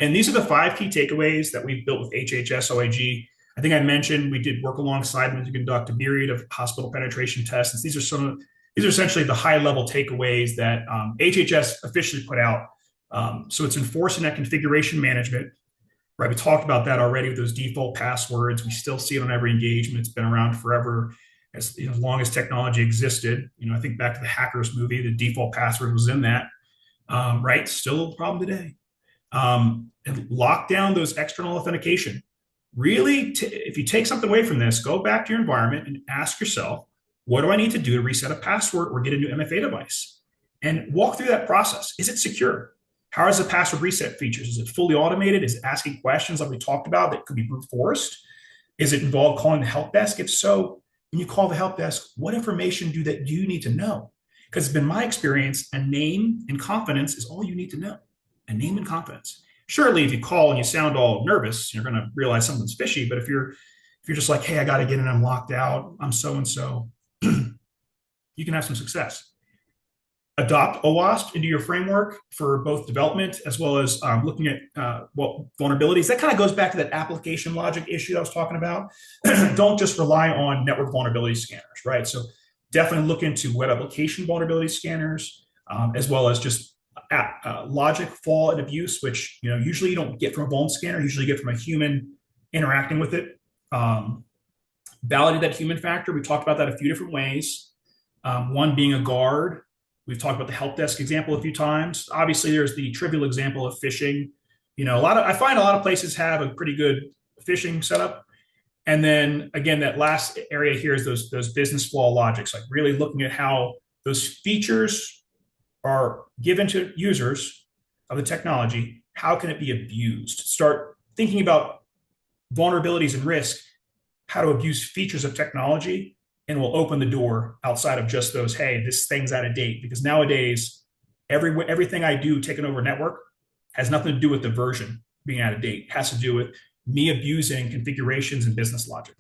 And these are the 5 key takeaways that we've built with HHS-OIG. I think I mentioned we did work alongside them to conduct a myriad of hospital penetration tests. And these are essentially the high-level takeaways that HHS officially put out. So it's enforcing that configuration management, right? We talked about that already with those default passwords. We still see it on every engagement. It's been around forever, as long as technology existed. I think back to the Hackers movie, the default password was in that, right? Still a problem today. And lock down those external authentication. Really, if you take something away from this, go back to your environment and ask yourself, what do I need to do to reset a password or get a new MFA device? And walk through that process. Is it secure? How is the password reset features? Is it fully automated? Is it asking questions like we talked about that could be brute forced? Is it involved calling the help desk? If so, when you call the help desk, what information do you need to know? Because it's been my experience, a name and confidence is all you need to know. A name and confidence. Surely, if you call and you sound all nervous, you're going to realize something's fishy. But if you're just like, hey, I got to get in, I'm locked out, I'm so and so, you can have some success. Adopt OWASP into your framework for both development as well as looking at vulnerabilities. That kind of goes back to that application logic issue that I was talking about. Don't just rely on network vulnerability scanners, right? So definitely look into web application vulnerability scanners, as well as just logic, fall, and abuse, which usually you don't get from a vuln scanner. You usually get from a human interacting with it. Validate that human factor. We talked about that a few different ways. One being a guard. We've talked about the help desk example a few times. Obviously, there's the trivial example of phishing. I find a lot of places have a pretty good phishing setup. And then again, that last area here is those business flaw logics, like really looking at how those features are given to users of the technology. How can it be abused? Start thinking about vulnerabilities and risk, how to abuse features of technology, and will open the door outside of just those, hey, this thing's out of date. Because nowadays, everything I do taking over a network has nothing to do with the version being out of date. It has to do with me abusing configurations and business logic.